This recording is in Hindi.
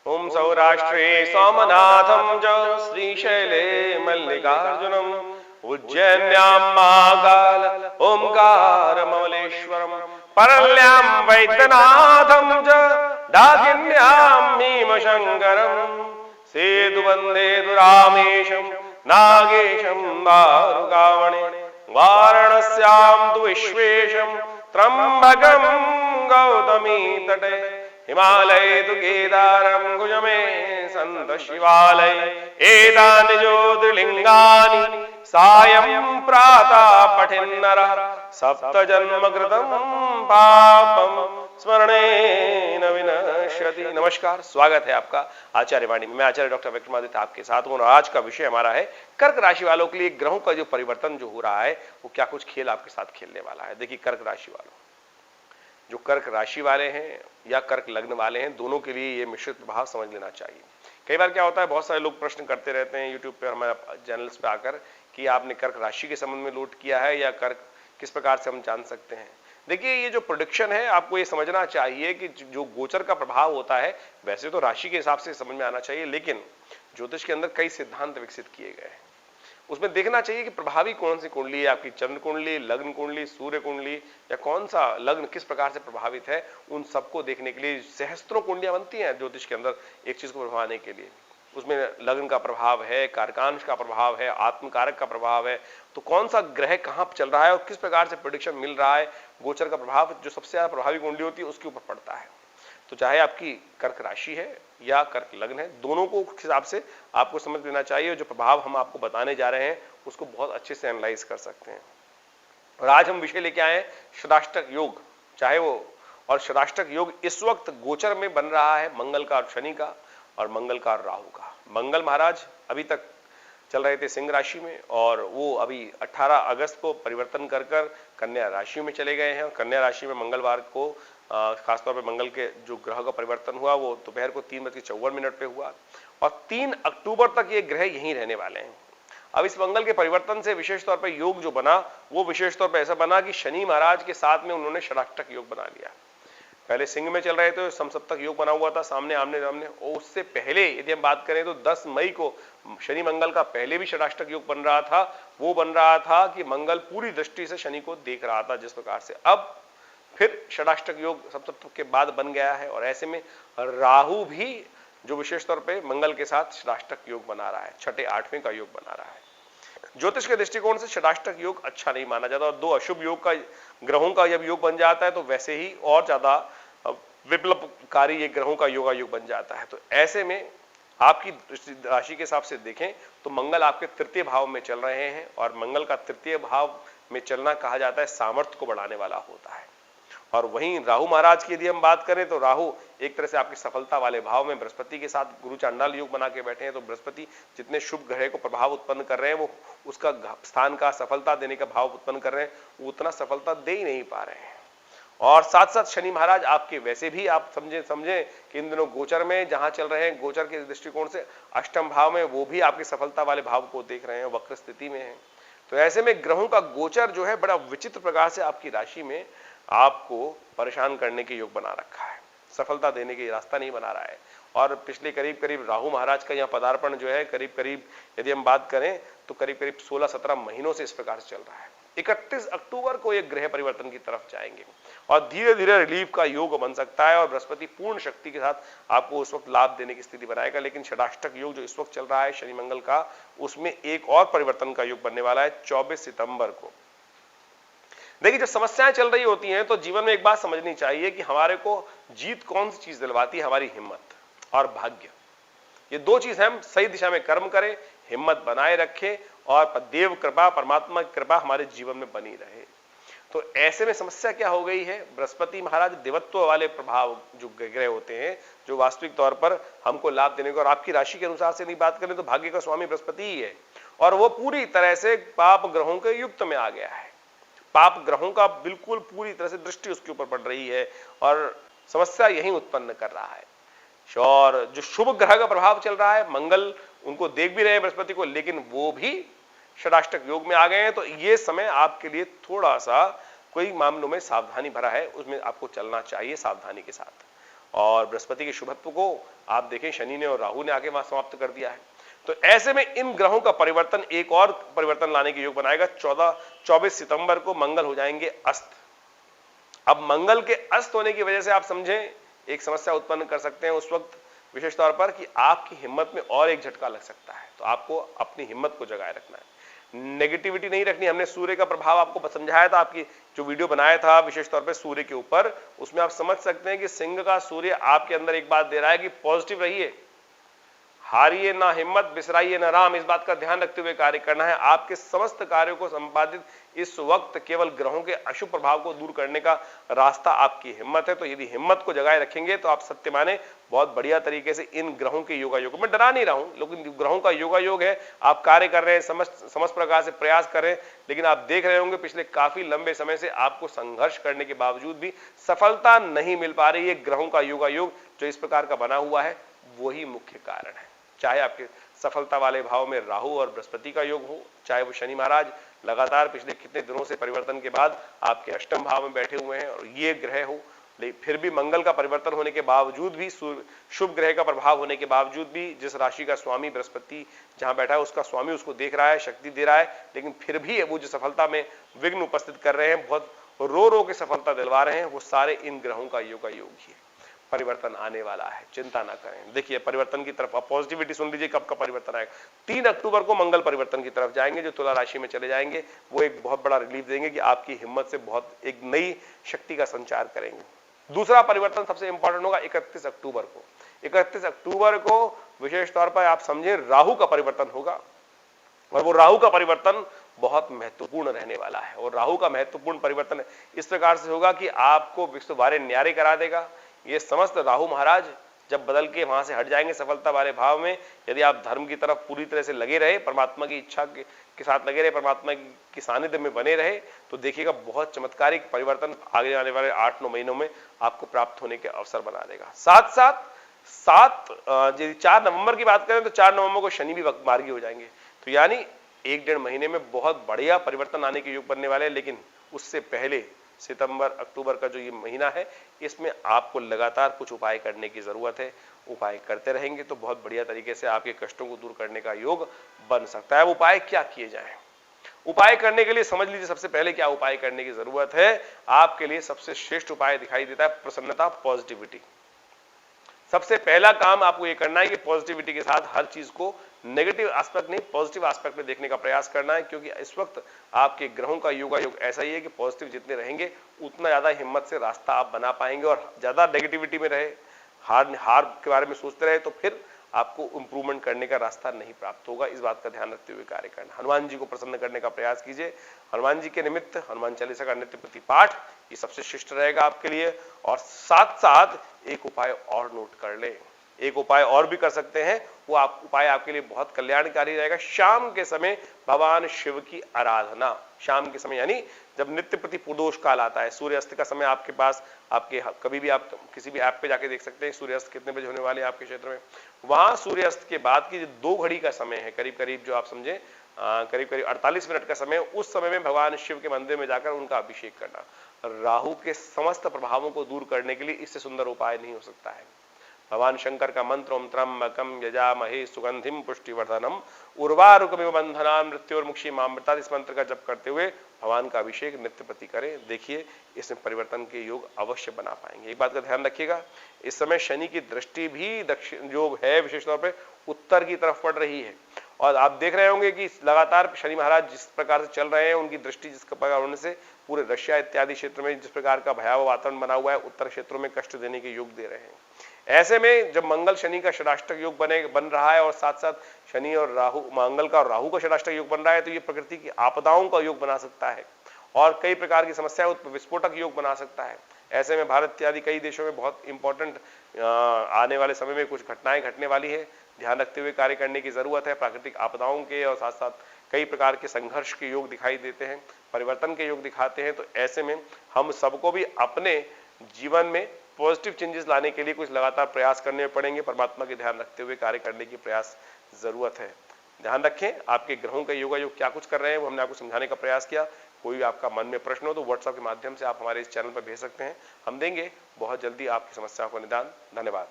ओम सौराष्ट्रे सोमनाथं च श्रीशैले मल्लिकार्जुनम् उज्जैन्यां महाकाल ओंकारममलेश्वरम् परल्यां वैद्यनाथं च डाकिन्यां भीमशङ्करम् सेतुवन्दे रामेशं नागेशं दारुकावणे वाराणस्यां तु विश्वेशं त्र्यम्बकं गौतमी तटे हिमालय तु केदारं गुज में संत शिवालय एतानि ज्योतिर्लिंगानि सायं प्रातः पठेन्नरः सप्त जन्म कृतं पापं स्मरणेन विनश्यति। नमस्कार, स्वागत है आपका आचार्य वाणी में। मैं आचार्य डॉक्टर विक्रमादित्य आपके साथ हूं और आज का विषय हमारा है कर्क राशि वालों के लिए ग्रहों का जो परिवर्तन जो हो रहा है वो क्या कुछ खेल आपके साथ खेलने वाला है। देखिए, कर्क राशि वालों, जो कर्क राशि वाले हैं या कर्क लग्न वाले हैं, दोनों के लिए ये मिश्रित प्रभाव समझ लेना चाहिए। कई बार क्या होता है, बहुत सारे लोग प्रश्न करते रहते हैं यूट्यूब पे, हमारे चैनल्स पे आकर कि आपने कर्क राशि के संबंध में नोट किया है या कर्क किस प्रकार से हम जान सकते हैं। देखिए, ये जो प्रोडिक्शन है आपको ये समझना चाहिए कि जो गोचर का प्रभाव होता है वैसे तो राशि के हिसाब से समझ में आना चाहिए, लेकिन ज्योतिष के अंदर कई सिद्धांत विकसित किए गए हैं। उसमें देखना चाहिए कि प्रभावी कौन सी कुंडली है, आपकी चंद्र कुंडली, लग्न कुंडली, सूर्य कुंडली या कौन सा लग्न किस प्रकार से प्रभावित है। उन सबको देखने के लिए सहस्त्रों कुंडलियां बनती हैं ज्योतिष के अंदर एक चीज को प्रभावने के लिए। उसमें लग्न का प्रभाव है, कारकांश का प्रभाव है, आत्मकारक का प्रभाव है, तो कौन सा ग्रह कहां चल रहा है और किस प्रकार से प्रेडिक्शन मिल रहा है, गोचर का प्रभाव जो सबसे ज्यादा प्रभावी कुंडली होती है उसके ऊपर पड़ता है। तो चाहे आपकी कर्क राशि है या कर्क लग्न है, दोनों को हिसाब से आपको समझ लेना चाहिए। जो प्रभाव हम आपको बताने जा रहे हैं उसको बहुत अच्छे से एनालाइज कर सकते हैं। और आज हम विषय लेके आए हैं षडाष्टक योग, चाहे वो, और षडाष्टक योग इस वक्त गोचर में बन रहा है मंगल का और शनि का और मंगल का और राहु का। मंगल महाराज अभी तक चल रहे थे सिंह राशि में और वो अभी 18 अगस्त को परिवर्तन कर कन्या राशि में चले गए हैं। और कन्या राशि में मंगलवार को खासतौर पर मंगल के जो ग्रह का परिवर्तन हुआ वो दोपहर को 3:54 पे हुआ और 3 अक्टूबर तक ये ग्रह यहीं रहने वाले हैं। अब इस मंगल के परिवर्तन से विशेष तौर पर योग जो बना वो विशेष तौर पर ऐसा बना कि शनि महाराज के साथ में उन्होंने षडाष्टक योग बना लिया। पहले सिंह में चल रहे थे, समसप्तक योग बना हुआ था सामने आमने सामने, और उससे पहले यदि हम बात करें तो 10 मई को शनि मंगल का पहले भी षडाष्टक योग बन रहा था। वो बन रहा था कि मंगल पूरी दृष्टि से शनि को देख रहा था जिस प्रकार से। अब फिर षडाष्टक योग सप्तक के बाद बन गया है और ऐसे में राहु भी जो विशेष तौर पे मंगल के साथ षडाष्टक योग बना रहा है, छठे 8वें का योग बना रहा है। ज्योतिष के दृष्टिकोण से षडाष्टक योग अच्छा नहीं माना जाता और 2 अशुभ योग का ग्रहों का जब योग बन जाता है तो वैसे ही और ज्यादा विप्लवकारी ये ग्रहों का योग बन जाता है। तो ऐसे में आपकी राशि के हिसाब से देखें तो मंगल आपके तृतीय भाव में चल रहे हैं और मंगल का तृतीय भाव में चलना कहा जाता है सामर्थ्य को बढ़ाने वाला होता है। और वहीं राहु महाराज की यदि हम बात करें तो राहु एक तरह से आपकी सफलता वाले भाव में बृहस्पति के साथ गुरु चांडाल योग बना के बैठे हैं। तो बृहस्पति जितने शुभ ग्रह को प्रभाव उत्पन्न कर रहे हैं वो उसका स्थान का सफलता देने का भाव उत्पन्न कर रहे हैं, वो उतना सफलता दे ही नहीं पा रहे हैं। और साथ साथ शनि महाराज आपके वैसे भी आप समझे कि इन दिनों गोचर में जहां चल रहे हैं, गोचर के दृष्टिकोण से अष्टम भाव में, वो भी आपकी सफलता वाले भाव को देख रहे हैं, वक्र स्थिति में है। तो ऐसे में ग्रहों का गोचर जो है बड़ा विचित्र प्रकार से आपकी राशि में आपको परेशान करने के योग बना रखा है, सफलता देने के रास्ता नहीं बना रहा है। और पिछले करीब राहु महाराज का यहाँ पदार्पण जो है करीब यदि हम बात करें तो करीब 16-17 महीनों से इस प्रकार से चल रहा है। 31 अक्टूबर को एक ग्रह परिवर्तन की तरफ जाएंगे और धीरे धीरे रिलीफ का योग बन सकता है और बृहस्पति पूर्ण शक्ति के साथ आपको उस वक्त लाभ देने की स्थिति बनाएगा। लेकिन षडाष्टक योग जो इस वक्त चल रहा है शनि मंगल का, उसमें एक और परिवर्तन का योग बनने वाला है 24 सितंबर को। देखिए, जब समस्याएं चल रही होती हैं तो जीवन में एक बात समझनी चाहिए कि हमारे को जीत कौन सी चीज दिलवाती है, हमारी हिम्मत और भाग्य। ये 2 चीज हम सही दिशा में कर्म करें, हिम्मत बनाए रखें और देव कृपा, परमात्मा की कृपा हमारे जीवन में बनी रहे। तो ऐसे में समस्या क्या हो गई है, बृहस्पति महाराज देवत्व वाले प्रभाव जो ग्रह होते हैं जो वास्तविक तौर पर हमको लाभ देने को, और आपकी राशि के अनुसार से नहीं बात करें तो भाग्य का स्वामी बृहस्पति ही है और वो पूरी तरह से पाप ग्रहों के युक्त में आ गया है। पाप ग्रहों का बिल्कुल पूरी तरह से दृष्टि उसके ऊपर पड़ रही है और समस्या यही उत्पन्न कर रहा है। और जो शुभ ग्रह का प्रभाव चल रहा है, मंगल उनको देख भी रहे हैं बृहस्पति को, लेकिन वो भी षडाष्टक योग में आ गए हैं। तो ये समय आपके लिए थोड़ा सा कोई मामलों में सावधानी भरा है, उसमें आपको चलना चाहिए सावधानी के साथ। और बृहस्पति के शुभत्व को आप देखें शनि ने और राहु ने आके वहां समाप्त कर दिया है। तो ऐसे में इन ग्रहों का परिवर्तन एक और परिवर्तन लाने के योग बनाएगा। 24 सितंबर को मंगल हो जाएंगे अस्त। अब मंगल के अस्त होने की वजह से आप समझें एक समस्या उत्पन्न कर सकते हैं उस वक्त विशेष तौर पर कि आपकी हिम्मत में और एक झटका लग सकता है। तो आपको अपनी हिम्मत को जगाए रखना है, नेगेटिविटी नहीं रखनी। हमने सूर्य का प्रभाव आपको समझाया था, आपकी जो वीडियो बनाया था विशेष तौर पे सूर्य के ऊपर, उसमें आप समझ सकते हैं कि सिंह का सूर्य आपके अंदर एक बात दे रहा है कि पॉजिटिव रहिए, हारिए ना हिम्मत, बिसराइए ना राम। इस बात का ध्यान रखते हुए कार्य करना है। आपके समस्त कार्यों को संपादित इस वक्त केवल ग्रहों के अशुभ प्रभाव को दूर करने का रास्ता आपकी हिम्मत है। तो यदि हिम्मत को जगाए रखेंगे तो आप सत्य माने बहुत बढ़िया तरीके से इन ग्रहों के योगायोग, मैं डरा नहीं रहा हूं, लेकिन ग्रहों का योगायोग है, आप कार्य कर रहे हैं, समस्त प्रकार से प्रयास कर रहे हैं, लेकिन आप देख रहे होंगे पिछले काफी लंबे समय से आपको संघर्ष करने के बावजूद भी सफलता नहीं मिल पा रही है। ग्रहों का योगायोग जो इस प्रकार का बना हुआ है वही मुख्य कारण है। चाहे आपके सफलता वाले भाव में राहु और बृहस्पति का योग हो, चाहे वो शनि महाराज लगातार पिछले कितने दिनों से परिवर्तन के बाद आपके अष्टम भाव में बैठे हुए हैं और ये ग्रह हो, लेकिन फिर भी मंगल का परिवर्तन होने के बावजूद भी, शुभ ग्रह का प्रभाव होने के बावजूद भी, जिस राशि का स्वामी बृहस्पति जहां बैठा है उसका स्वामी उसको देख रहा है, शक्ति दे रहा है, लेकिन फिर भी वो जो सफलता में विघ्न उपस्थित कर रहे हैं, बहुत रो के सफलता दिलवा रहे हैं, वो सारे इन ग्रहों का योग ही है। परिवर्तन आने वाला है, चिंता ना करें। देखिए परिवर्तन की तरफ आप पॉजिटिविटी सुन लीजिए, कब का परिवर्तन आएगा। 3 अक्टूबर को मंगल परिवर्तन की तरफ जाएंगे, जो तुला राशि में चले जाएंगे, वो एक बहुत बड़ा रिलीफ देंगे कि आपकी हिम्मत से बहुत एक नई शक्ति का संचार करेंगे। दूसरा परिवर्तन सबसे इंपॉर्टेंट होगा 31 अक्टूबर को। 31 अक्टूबर को विशेष तौर पर आप समझे राहु का परिवर्तन होगा, और वो राहु का परिवर्तन बहुत महत्वपूर्ण रहने वाला है। और राहु का महत्वपूर्ण परिवर्तन इस प्रकार से होगा कि आपको विश्व बारे न्यारे करा देगा। ये समस्त राहु महाराज जब बदल के वहां से हट जाएंगे सफलता वाले भाव में, यदि आप धर्म की तरफ पूरी तरह से लगे रहे, परमात्मा की इच्छा के साथ लगे रहे, परमात्मा की सानिध्य में बने रहे, तो देखिएगा बहुत चमत्कारिक परिवर्तन आगे आने वाले 8-9 महीनों में आपको प्राप्त होने के अवसर बना देगा। साथ साथ यदि 4 नवंबर की बात करें तो 4 नवंबर को शनि भी वक्तमार्गी हो जाएंगे। तो यानी 1-1.5 महीने में बहुत बढ़िया परिवर्तन आने के योग बनने वाले हैं। लेकिन उससे पहले सितंबर अक्टूबर का जो ये महीना है, इसमें आपको लगातार कुछ उपाय करने की जरूरत है। उपाय करते रहेंगे तो बहुत बढ़िया तरीके से आपके कष्टों को दूर करने का योग बन सकता है। उपाय क्या किए जाएं? उपाय करने के लिए समझ लीजिए सबसे पहले क्या उपाय करने की जरूरत है। आपके लिए सबसे श्रेष्ठ उपाय दिखाई देता है प्रसन्नता, पॉजिटिविटी। सबसे पहला काम आपको ये करना है कि पॉजिटिविटी के साथ हर चीज को नेगेटिव एस्पेक्ट नहीं, पॉजिटिव एस्पेक्ट में देखने का प्रयास करना है, क्योंकि इस वक्त आपके ग्रहों का योगायोग ऐसा ही है कि पॉजिटिव जितने रहेंगे उतना ज्यादा हिम्मत से रास्ता आप बना पाएंगे। और ज्यादा नेगेटिविटी में रहे, हार के बारे में सोचते रहे, तो फिर आपको इंप्रूवमेंट करने का रास्ता नहीं प्राप्त होगा। इस बात का ध्यान रखते हुए कार्य करना। हनुमान जी को प्रसन्न करने का प्रयास कीजिए। हनुमान जी के निमित्त हनुमान चालीसा का नित्य प्रति पाठ ये सबसे शिष्ट रहेगा आपके लिए। और साथ साथ एक उपाय और नोट कर ले, एक उपाय और भी कर सकते हैं, वो उपाय आपके लिए बहुत कल्याणकारी रहेगा। शाम के समय भगवान शिव की आराधना, शाम के समय यानी जब नित्य प्रति प्रदोष काल आता है, सूर्यास्त का समय आपके पास, आपके कभी भी आप किसी भी ऐप पे जाके देख सकते हैं सूर्यास्त कितने बजे होने वाले हैं आपके क्षेत्र में। वहां सूर्यास्त के बाद की जो 2 घड़ी का समय है, करीब करीब जो आप समझे करीब 48 मिनट का समय, उस समय में भगवान शिव के मंदिर में जाकर उनका अभिषेक करना राहु के समस्त प्रभावों को दूर करने के लिए इससे सुंदर उपाय नहीं हो सकता है। भगवान शंकर का मंत्र ओम त्र्यंबकम यजामहे सुगंधिम पुष्टिवर्धनम उर्वारुकमिव बंधनान् मृत्योर्मुक्षीमामृता, इस मंत्र का जप करते हुए भगवान का अभिषेक नित्य प्रति करें। देखिए इसमें परिवर्तन के योग अवश्य बना पाएंगे। एक बात का ध्यान रखिएगा, इस समय शनि की दृष्टि भी दक्षिण जो है विशेष तौर पर उत्तर की तरफ पड़ रही है। और आप देख रहे होंगे कि लगातार शनि महाराज जिस प्रकार से चल रहे हैं, उनकी दृष्टि जिस प्रकार होने से पूरे रशिया इत्यादि क्षेत्र में जिस प्रकार का भयावह वातावरण बना हुआ है, उत्तर क्षेत्रों में कष्ट देने के योग दे रहे हैं। ऐसे में जब मंगल शनि का षडाष्टक योग बन रहा है और साथ साथ शनि और राहु, मंगल का और राहु का षडाष्टक योग बन रहा है, तो ये प्रकृति की आपदाओं का योग बना सकता है और कई प्रकार की समस्याएं विस्फोटक योग बना सकता है। ऐसे में भारत इत्यादि कई देशों में बहुत इंपॉर्टेंट आने वाले समय में कुछ घटनाएं घटने वाली है। ध्यान रखते हुए कार्य करने की जरूरत है। प्राकृतिक आपदाओं के और साथ साथ कई प्रकार के संघर्ष के योग दिखाई देते हैं, परिवर्तन के योग दिखाते हैं। तो ऐसे में हम सबको भी अपने जीवन में पॉजिटिव चेंजेस लाने के लिए कुछ लगातार प्रयास करने पड़ेंगे। परमात्मा के ध्यान रखते हुए कार्य करने की प्रयास जरूरत है। ध्यान रखें आपके ग्रहों का योगायोग क्या कुछ कर रहे हैं वो हमने आपको समझाने का प्रयास किया। कोई आपका मन में प्रश्न हो तो व्हाट्सएप के माध्यम से आप हमारे इस चैनल पर भेज सकते हैं, हम देंगे बहुत जल्दी आपकी समस्याओं को निदान। धन्यवाद।